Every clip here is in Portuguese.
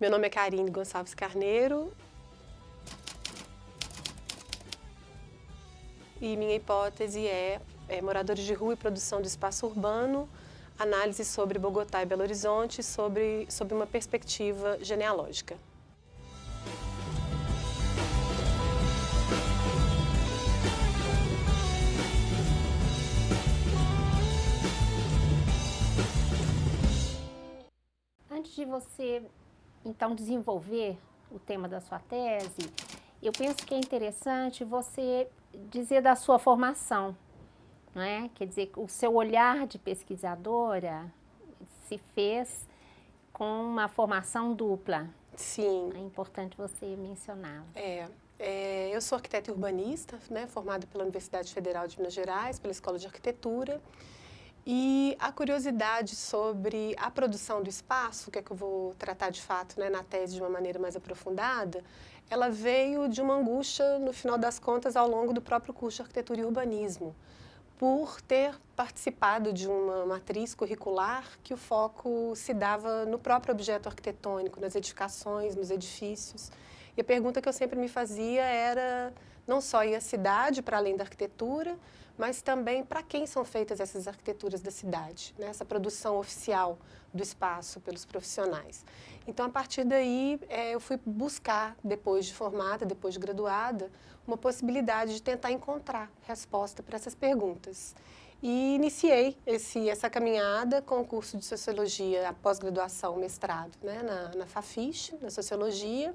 Meu nome é Karine Gonçalves Carneiro e minha hipótese é moradores de rua e produção de espaço urbano, análise sobre Bogotá e Belo Horizonte sob uma perspectiva genealógica. Antes de você, então, desenvolver o tema da sua tese, eu penso que é interessante você dizer da sua formação, não é? Quer dizer, o seu olhar de pesquisadora se fez com uma formação dupla. Sim. É importante você mencionar. Eu sou arquiteta e urbanista, né, formada pela Universidade Federal de Minas Gerais, pela Escola de Arquitetura. E a curiosidade sobre a produção do espaço, que é que eu vou tratar de fato, né, na tese de uma maneira mais aprofundada, ela veio de uma angústia, no final das contas, ao longo do próprio curso de Arquitetura e Urbanismo, por ter participado de uma matriz curricular que o foco se dava no próprio objeto arquitetônico, nas edificações, nos edifícios. E a pergunta que eu sempre me fazia era não só ir à cidade, para além da arquitetura, mas também para quem são feitas essas arquiteturas da cidade, né? Essa produção oficial do espaço pelos profissionais. Então, a partir daí, eu fui buscar, depois de formada, depois de graduada, uma possibilidade de tentar encontrar resposta para essas perguntas. E iniciei essa caminhada com o curso de Sociologia, a pós-graduação, mestrado, né? na FAFISH, na Sociologia,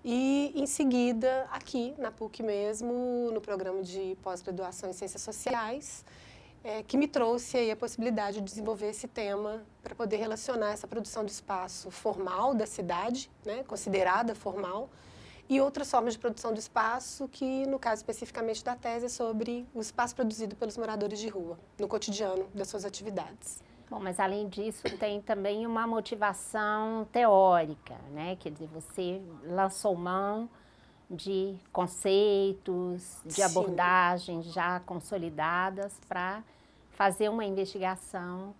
e, em seguida, aqui na PUC mesmo, no programa de pós-graduação em Ciências Sociais, que me trouxe aí a possibilidade de desenvolver esse tema para poder relacionar essa produção do espaço formal da cidade, né, considerada formal, e outras formas de produção do espaço que, no caso especificamente da tese, é sobre o espaço produzido pelos moradores de rua, no cotidiano das suas atividades. Bom, mas além disso tem também uma motivação teórica, né? Quer dizer, você lançou mão de conceitos, de Sim. abordagens já consolidadas para fazer uma investigação.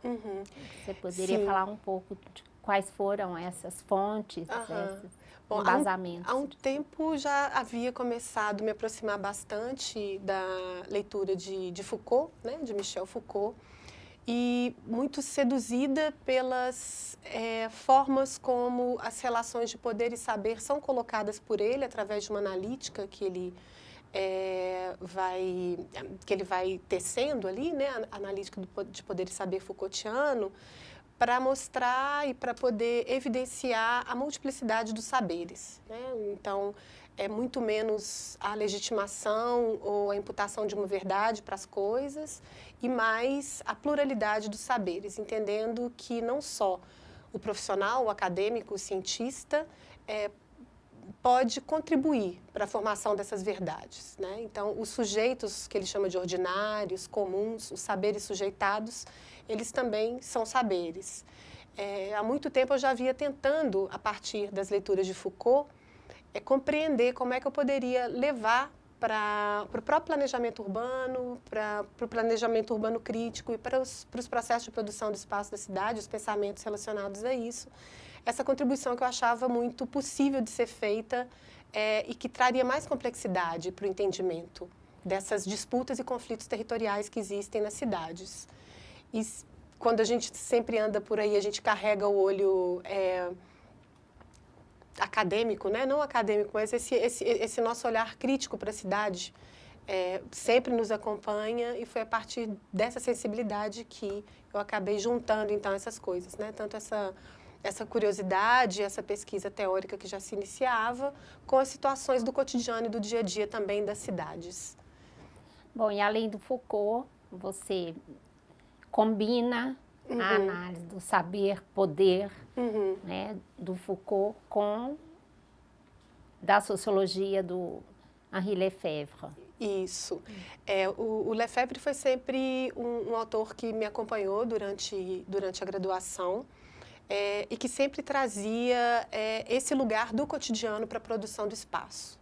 Uhum. Você poderia Sim. falar um pouco de quais foram essas fontes, esses embasamentos? Há um tempo já havia começado a me aproximar bastante da leitura de Foucault, né, de Michel Foucault, e muito seduzida pelas formas como as relações de poder e saber são colocadas por ele através de uma analítica que ele vai tecendo ali, né, a analítica de poder e saber Foucaultiano, para mostrar e para poder evidenciar a multiplicidade dos saberes, né? Então, é muito menos a legitimação ou a imputação de uma verdade para as coisas e mais a pluralidade dos saberes, entendendo que não só o profissional, o acadêmico, o cientista pode contribuir para a formação dessas verdades, né? Então, os sujeitos que ele chama de ordinários, comuns, os saberes sujeitados, eles também são saberes. Há muito tempo eu já vinha tentando, a partir das leituras de Foucault, compreender como é que eu poderia levar para o próprio planejamento urbano, para o planejamento urbano crítico e para os processos de produção do espaço da cidade, os pensamentos relacionados a isso, essa contribuição que eu achava muito possível de ser feita e que traria mais complexidade para o entendimento dessas disputas e conflitos territoriais que existem nas cidades. E quando a gente sempre anda por aí, a gente carrega o olho acadêmico, né? Não acadêmico, mas esse nosso olhar crítico para a cidade sempre nos acompanha, e foi a partir dessa sensibilidade que eu acabei juntando, então, essas coisas, né? Tanto essa curiosidade, essa pesquisa teórica que já se iniciava, com as situações do cotidiano e do dia a dia também das cidades. Bom, e além do Foucault, você combina a análise do saber-poder, né, do Foucault com da sociologia do Henri Lefebvre. Isso. O Lefebvre foi sempre um autor que me acompanhou durante a graduação e que sempre trazia esse lugar do cotidiano para a produção do espaço.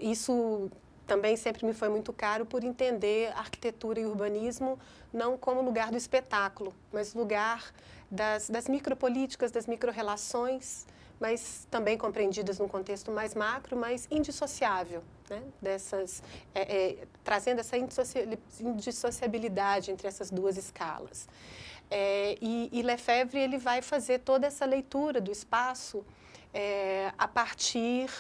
Isso também sempre me foi muito caro por entender arquitetura e urbanismo não como lugar do espetáculo, mas lugar das micropolíticas, das microrrelações, mas também compreendidas num contexto mais macro, mas indissociável, né? Trazendo essa indissociabilidade entre essas duas escalas. E Lefebvre ele vai fazer toda essa leitura do espaço a partir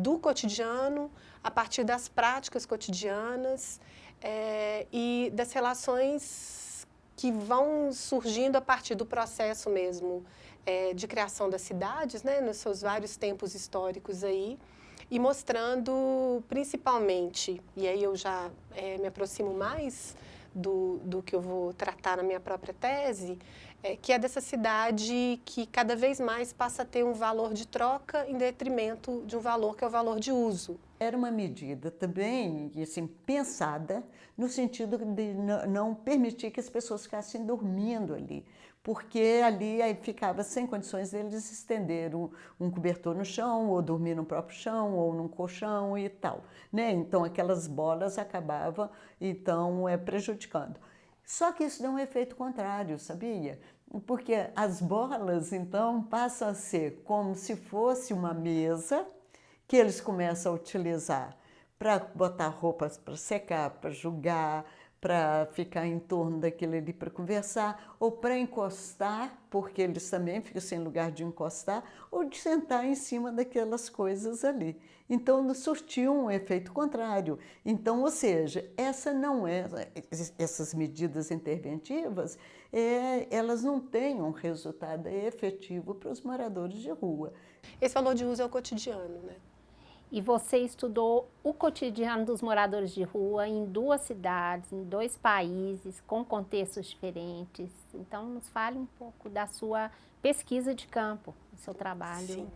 do cotidiano, a partir das práticas cotidianas e das relações que vão surgindo a partir do processo mesmo de criação das cidades, né, nos seus vários tempos históricos aí, e mostrando principalmente, e aí eu já me aproximo mais do que eu vou tratar na minha própria tese, que é dessa cidade que cada vez mais passa a ter um valor de troca em detrimento de um valor que é o valor de uso. Era uma medida também, assim, pensada no sentido de não permitir que as pessoas ficassem dormindo ali, porque ali aí ficava sem condições deles estender um cobertor no chão, ou dormir no próprio chão, ou num colchão e tal, né? Então aquelas bolas acabavam, então, prejudicando. Só que isso deu um efeito contrário, sabia? Porque as bolas, então, passam a ser como se fosse uma mesa que eles começam a utilizar para botar roupas para secar, para jogar, para ficar em torno daquilo ali para conversar, ou para encostar, porque eles também ficam sem lugar de encostar, ou de sentar em cima daquelas coisas ali. Então, surtiu um efeito contrário. Então, ou seja, essas medidas interventivas, elas não têm um resultado efetivo para os moradores de rua. Esse valor de uso é o cotidiano, né? E você estudou o cotidiano dos moradores de rua em 2 cidades, em 2 países, com contextos diferentes. Então, nos fale um pouco da sua pesquisa de campo, do seu trabalho. Sim.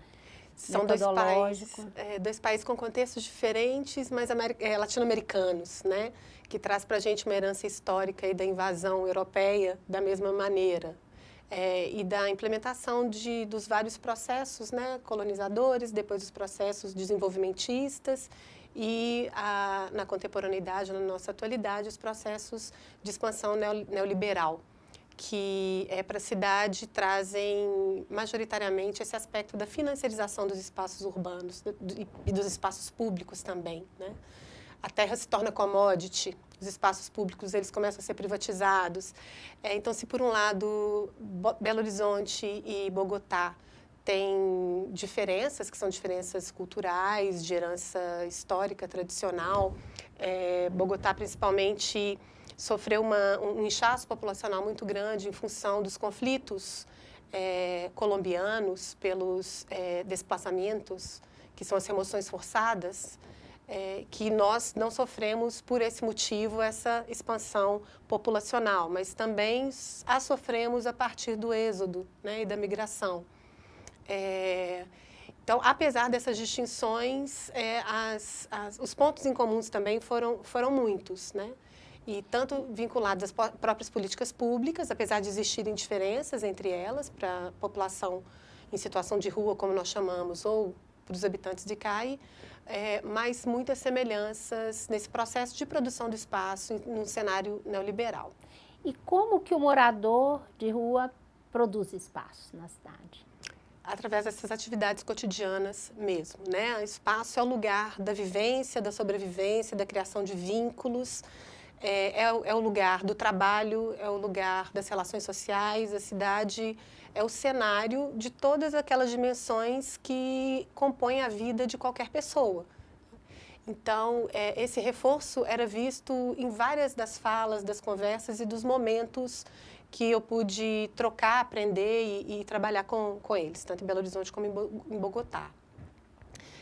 São metodológico. dois países com contextos diferentes, mas latino-americanos, né? Que traz para a gente uma herança histórica e da invasão europeia da mesma maneira. E da implementação dos vários processos, né, colonizadores, depois os processos desenvolvimentistas e, na contemporaneidade, na nossa atualidade, os processos de expansão neoliberal, que para a cidade trazem majoritariamente esse aspecto da financiarização dos espaços urbanos e dos espaços públicos também, né? A terra se torna commodity, os espaços públicos eles começam a ser privatizados. Então, se por um lado Belo Horizonte e Bogotá têm diferenças, que são diferenças culturais, de herança histórica, tradicional, Bogotá principalmente sofreu um inchaço populacional muito grande em função dos conflitos colombianos pelos desplaçamentos, que são as remoções forçadas, que nós não sofremos por esse motivo essa expansão populacional, mas também a sofremos a partir do êxodo, né, e da migração. Então, apesar dessas distinções, os pontos em comuns também foram muitos, né? E tanto vinculados às próprias políticas públicas, apesar de existirem diferenças entre elas para a população em situação de rua, como nós chamamos, ou para os habitantes de CAI, mas muitas semelhanças nesse processo de produção do espaço num cenário neoliberal. E como que o morador de rua produz espaço na cidade? Através dessas atividades cotidianas mesmo, né? O espaço é o lugar da vivência, da sobrevivência, da criação de vínculos, é o lugar do trabalho, é o lugar das relações sociais. A cidade é o cenário de todas aquelas dimensões que compõem a vida de qualquer pessoa. Então, esse reforço era visto em várias das falas, das conversas e dos momentos que eu pude trocar, aprender e trabalhar com eles, tanto em Belo Horizonte como em Bogotá.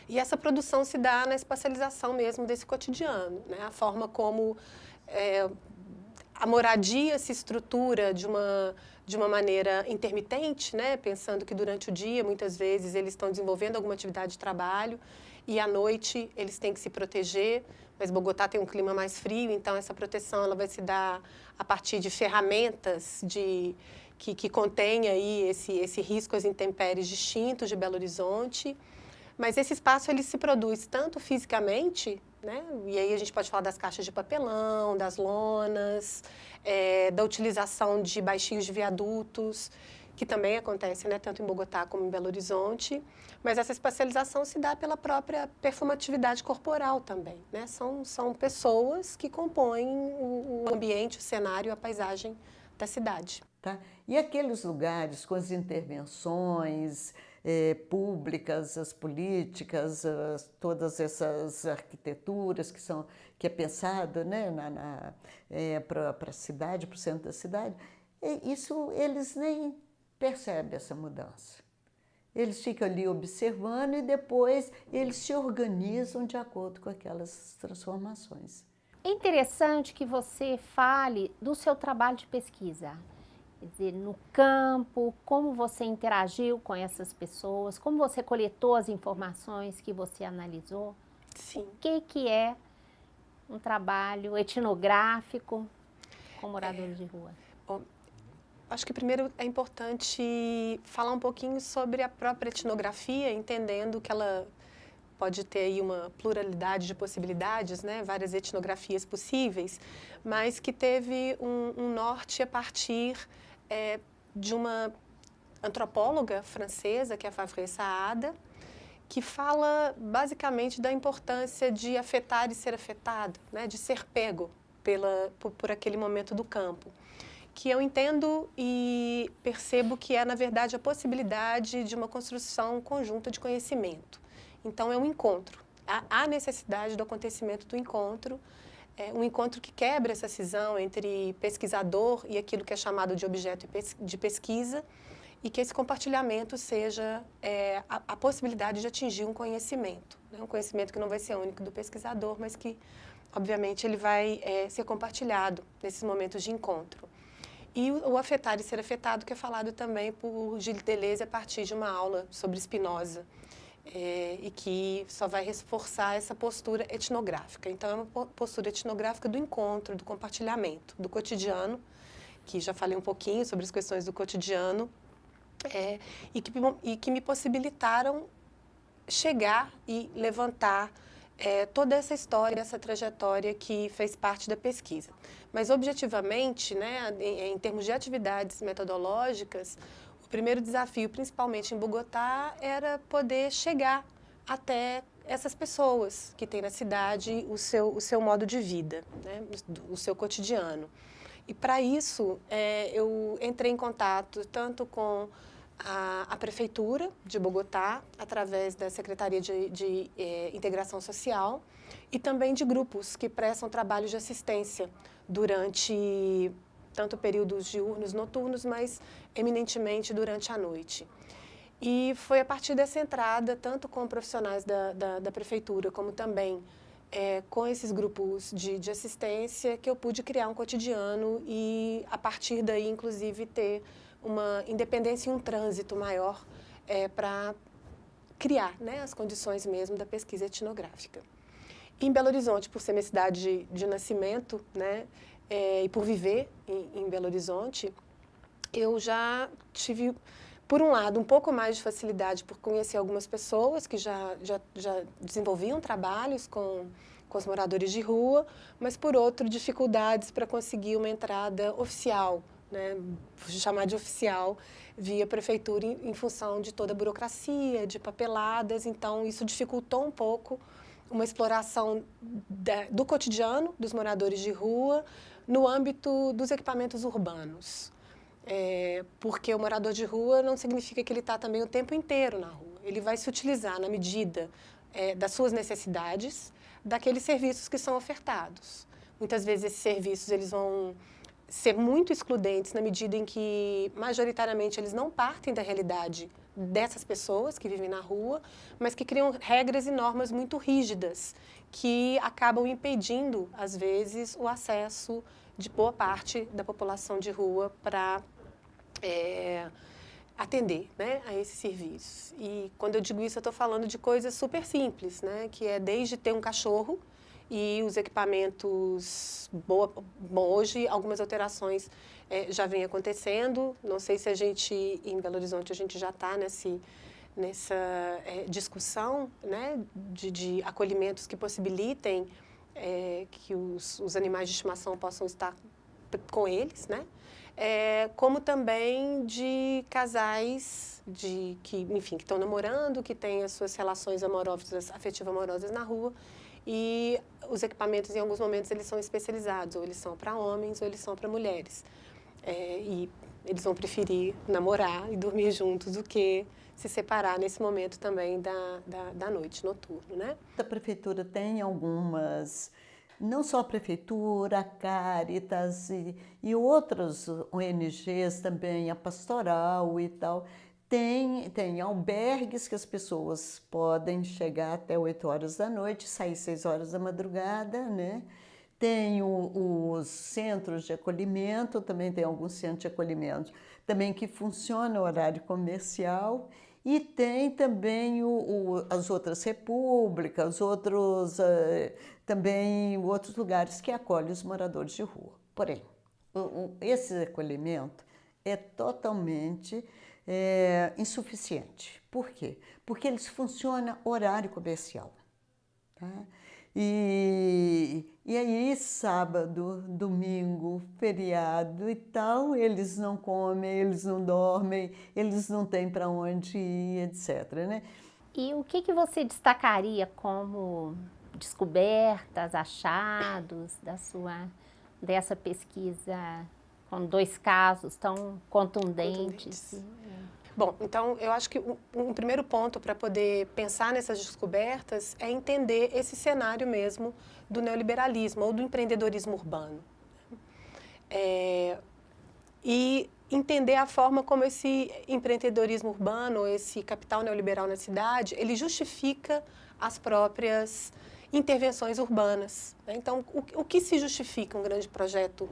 E essa produção se dá na espacialização mesmo desse cotidiano, né? A forma como a moradia se estrutura de uma maneira intermitente, né? Pensando que durante o dia, muitas vezes, eles estão desenvolvendo alguma atividade de trabalho e à noite eles têm que se proteger, mas Bogotá tem um clima mais frio, então essa proteção ela vai se dar a partir de ferramentas que contêm aí esse risco às intempéries distintos de Belo Horizonte. Mas esse espaço ele se produz tanto fisicamente, né? E aí a gente pode falar das caixas de papelão, das lonas, da utilização de baixinhos de viadutos, que também acontece, né, tanto em Bogotá como em Belo Horizonte, mas essa espacialização se dá pela própria performatividade corporal também, né? São pessoas que compõem o ambiente, o cenário, a paisagem da cidade. Tá? E aqueles lugares com as intervenções públicas, as políticas, todas essas arquiteturas que é pensado, né, para a cidade, para o centro da cidade, isso eles nem percebem essa mudança. Eles ficam ali observando e depois eles se organizam de acordo com aquelas transformações. É interessante que você fale do seu trabalho de pesquisa. Quer dizer, no campo, como você interagiu com essas pessoas, como você coletou as informações que você analisou. Sim. O que é um trabalho etnográfico com moradores de rua? Bom, acho que primeiro é importante falar um pouquinho sobre a própria etnografia, entendendo que ela pode ter aí uma pluralidade de possibilidades, né? Várias etnografias possíveis, mas que teve um norte a partir de uma antropóloga francesa, que é a Favre Saada, que fala basicamente da importância de afetar e ser afetado, né? De ser pego por aquele momento do campo, que eu entendo e percebo que é, na verdade, a possibilidade de uma construção conjunta de conhecimento. Então, é um encontro. Há necessidade do acontecimento do encontro, um encontro que quebra essa cisão entre pesquisador e aquilo que é chamado de objeto de pesquisa, e que esse compartilhamento seja a possibilidade de atingir um conhecimento, né? Um conhecimento que não vai ser único do pesquisador, mas que, obviamente, ele vai ser compartilhado nesses momentos de encontro. E o afetar e ser afetado, que é falado também por Gilles Deleuze a partir de uma aula sobre Spinoza, e que só vai reforçar essa postura etnográfica. Então, é uma postura etnográfica do encontro, do compartilhamento, do cotidiano, que já falei um pouquinho sobre as questões do cotidiano, e que me possibilitaram chegar e levantar toda essa história, essa trajetória que fez parte da pesquisa. Mas, objetivamente, né, em termos de atividades metodológicas, o primeiro desafio, principalmente em Bogotá, era poder chegar até essas pessoas que têm na cidade o seu modo de vida, né, o seu cotidiano. E, para isso, eu entrei em contato tanto com a Prefeitura de Bogotá, através da Secretaria de Integração Social, e também de grupos que prestam trabalhos de assistência durante tanto períodos diurnos, noturnos, mas eminentemente durante a noite. E foi a partir dessa entrada, tanto com profissionais da Prefeitura, como também com esses grupos de assistência, que eu pude criar um cotidiano e, a partir daí, inclusive, ter uma independência e um trânsito maior para criar, né, as condições mesmo da pesquisa etnográfica. E em Belo Horizonte, por ser minha cidade de nascimento, né, e por viver em Belo Horizonte, eu já tive, por um lado, um pouco mais de facilidade por conhecer algumas pessoas que já desenvolviam trabalhos com os moradores de rua, mas, por outro, dificuldades para conseguir uma entrada oficial, né, vou chamar de oficial, via prefeitura em função de toda a burocracia, de papeladas. Então, isso dificultou um pouco uma exploração do cotidiano dos moradores de rua no âmbito dos equipamentos urbanos. Porque o morador de rua não significa que ele está também o tempo inteiro na rua. Ele vai se utilizar na medida das suas necessidades, daqueles serviços que são ofertados. Muitas vezes esses serviços eles vão ser muito excludentes na medida em que, majoritariamente, eles não partem da realidade dessas pessoas que vivem na rua, mas que criam regras e normas muito rígidas, que acabam impedindo, às vezes, o acesso de boa parte da população de rua para atender, né, a esses serviços. E, quando eu digo isso, eu estou falando de coisas super simples, né, que é desde ter um cachorro e os equipamentos, bom, hoje algumas alterações já vêm acontecendo. Não sei se a gente, em Belo Horizonte, a gente já está nessa discussão, né, de acolhimentos que possibilitem que os animais de estimação possam estar com eles, né? Como também de casais que estão namorando, que têm as suas relações amorosas, afetivo-amorosas na rua, e os equipamentos, em alguns momentos, eles são especializados, ou eles são para homens, ou eles são para mulheres. E eles vão preferir namorar e dormir juntos do que se separar nesse momento também da noite, noturno, né? A prefeitura tem algumas, não só a prefeitura, a Caritas e outras ONGs também, a Pastoral e tal, tem albergues que as pessoas podem chegar até 8 horas da noite, sair 6 horas da madrugada, né? Tem os centros de acolhimento, também tem alguns centros de acolhimento também que funcionam no horário comercial, e tem também as outras repúblicas, também outros lugares que acolhem os moradores de rua. Porém, esse acolhimento é totalmente insuficiente. Por quê? Porque eles funcionam horário comercial. Tá? E aí, sábado, domingo, feriado e tal, eles não comem, eles não dormem, eles não têm para onde ir, etc. Né? E o que você destacaria como descobertas, achados dessa pesquisa com 2 casos tão contundentes? Bom, então eu acho que um primeiro ponto para poder pensar nessas descobertas é entender esse cenário mesmo do neoliberalismo ou do empreendedorismo urbano. E entender a forma como esse empreendedorismo urbano, esse capital neoliberal na cidade, ele justifica as próprias intervenções urbanas. Né? Então, o que se justifica um grande projeto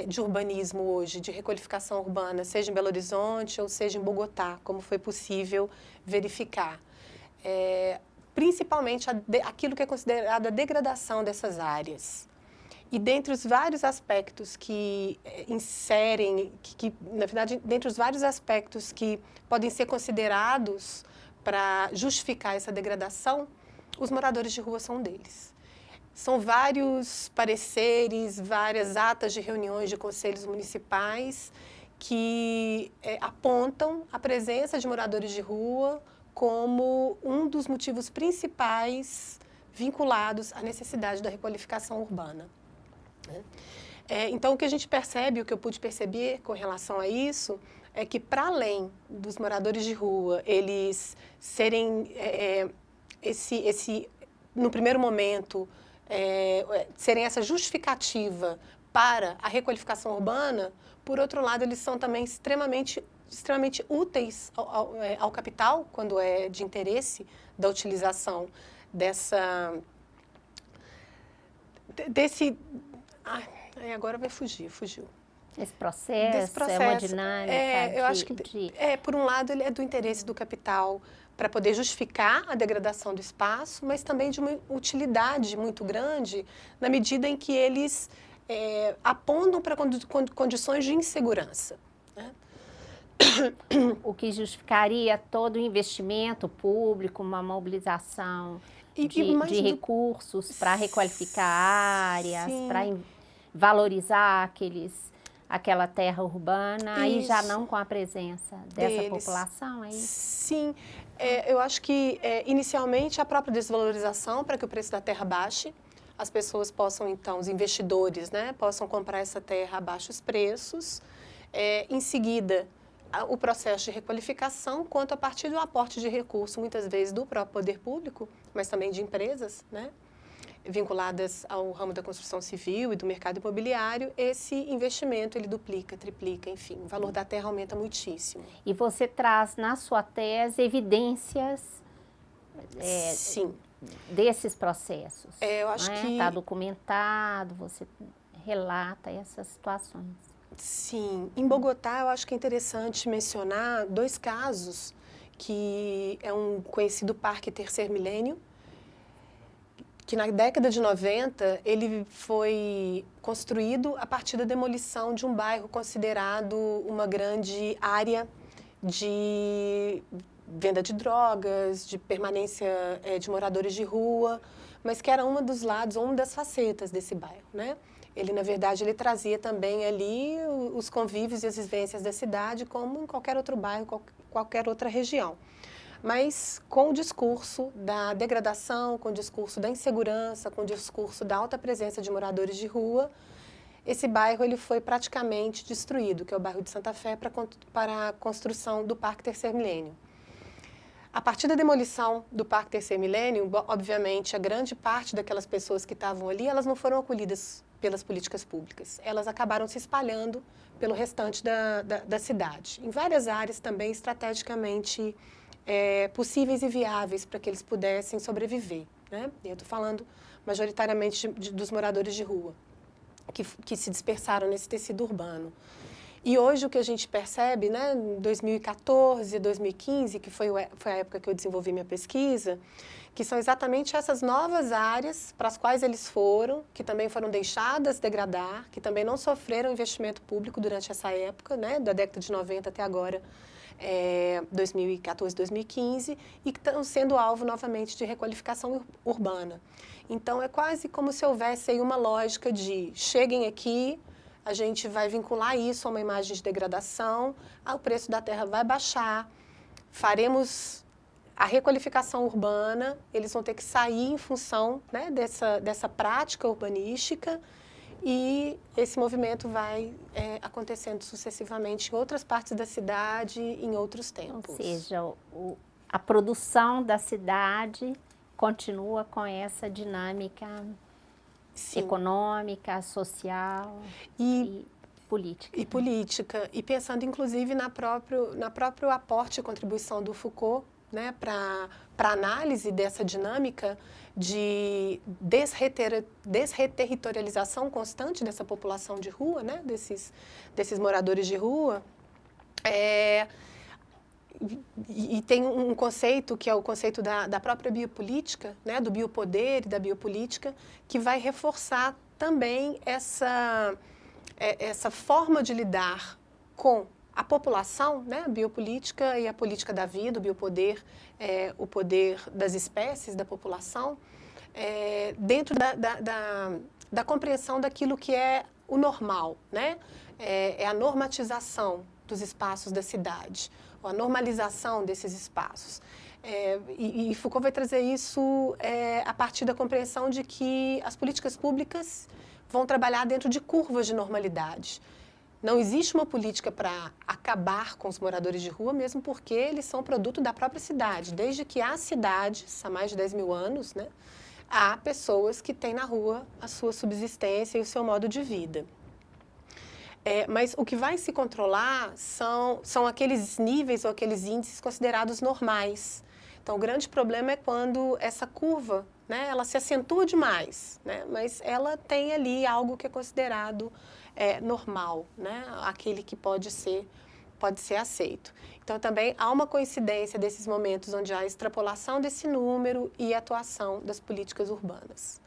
de urbanismo hoje, de requalificação urbana, seja em Belo Horizonte ou seja em Bogotá, como foi possível verificar? Principalmente aquilo que é considerado a degradação dessas áreas. E dentre os vários aspectos que na verdade, dentre os vários aspectos que podem ser considerados para justificar essa degradação, os moradores de rua são um deles. São vários pareceres, várias atas de reuniões de conselhos municipais que apontam a presença de moradores de rua como um dos motivos principais vinculados à necessidade da requalificação urbana. Então, o que a gente percebe, o que eu pude perceber com relação a isso, é que, para além dos moradores de rua, eles serem, no primeiro momento, serem essa justificativa para a requalificação urbana, por outro lado, eles são também extremamente úteis ao capital, quando é de interesse da utilização agora fugiu. Esse processo é uma dinâmica eu acho que, por um lado, ele é do interesse do capital para poder justificar a degradação do espaço, mas também de uma utilidade muito grande na medida em que eles apontam para condições de insegurança. Né? O que justificaria todo o investimento público, uma mobilização de recursos para requalificar áreas, para valorizar aquela terra urbana, aí já não com a presença dessa população, é isso? Sim, eu acho que inicialmente a própria desvalorização para que o preço da terra baixe, as pessoas possam então, os investidores, né, possam comprar essa terra a baixos preços, em seguida o processo de requalificação, quanto a partir do aporte de recursos, muitas vezes do próprio poder público, mas também de empresas, né, vinculadas ao ramo da construção civil e do mercado imobiliário, esse investimento ele duplica, triplica, enfim, o valor da terra aumenta muitíssimo. E você traz na sua tese evidências desses processos. Eu acho que está documentado, você relata essas situações. Sim, em Bogotá eu acho que é interessante mencionar 2 casos, que é um conhecido Parque Terceiro Milênio, que na década de 90 ele foi construído a partir da demolição de um bairro considerado uma grande área de venda de drogas, de permanência de moradores de rua, mas que era uma dos lados, uma das facetas desse bairro, né? Ele, na verdade, ele trazia também ali os convívios e as vivências da cidade, como em qualquer outro bairro, qualquer outra região. Mas com o discurso da degradação, com o discurso da insegurança, com o discurso da alta presença de moradores de rua, esse bairro ele foi praticamente destruído, que é o bairro de Santa Fé, para a construção do Parque Terceiro Milênio. A partir da demolição do Parque Terceiro Milênio, obviamente, a grande parte daquelas pessoas que estavam ali, elas não foram acolhidas pelas políticas públicas. Elas acabaram se espalhando pelo restante da cidade, em várias áreas também estrategicamente possíveis e viáveis para que eles pudessem sobreviver, né? Eu estou falando majoritariamente dos moradores de rua, que se dispersaram nesse tecido urbano. E hoje o que a gente percebe, né, em 2014, 2015, que foi a época que eu desenvolvi minha pesquisa, que são exatamente essas novas áreas para as quais eles foram, que também foram deixadas degradar, que também não sofreram investimento público durante essa época, né, da década de 90 até agora, 2014, 2015, e que estão sendo alvo novamente de requalificação urbana. Então, é quase como se houvesse aí uma lógica de cheguem aqui, a gente vai vincular isso a uma imagem de degradação, o preço da terra vai baixar, faremos a requalificação urbana, eles vão ter que sair em função, né, dessa prática urbanística, e esse movimento vai acontecendo sucessivamente em outras partes da cidade, em outros tempos. Ou seja, a produção da cidade continua com essa dinâmica Sim. econômica, social e política. E política. E pensando, inclusive, na próprio aporte e contribuição do Foucault, né, para análise dessa dinâmica de desreterritorialização constante dessa população de rua, né, desses moradores de rua. E tem um conceito, que é o conceito da própria biopolítica, né, do biopoder e da biopolítica, que vai reforçar também essa forma de lidar com a população, né, a biopolítica e a política da vida, o biopoder, o poder das espécies, da população, dentro da compreensão daquilo que é o normal, né? É a normatização dos espaços da cidade, ou a normalização desses espaços. E Foucault vai trazer isso a partir da compreensão de que as políticas públicas vão trabalhar dentro de curvas de normalidade. Não existe uma política para acabar com os moradores de rua, mesmo porque eles são produto da própria cidade. Desde que há cidades, há mais de 10 mil anos, né, há pessoas que têm na rua a sua subsistência e o seu modo de vida. Mas o que vai se controlar são aqueles níveis ou aqueles índices considerados normais. Então, o grande problema é quando essa curva, né, ela se acentua demais, né, mas ela tem ali algo que é considerado normal, né, aquele que pode ser aceito. Então, também há uma coincidência desses momentos onde há a extrapolação desse número e a atuação das políticas urbanas.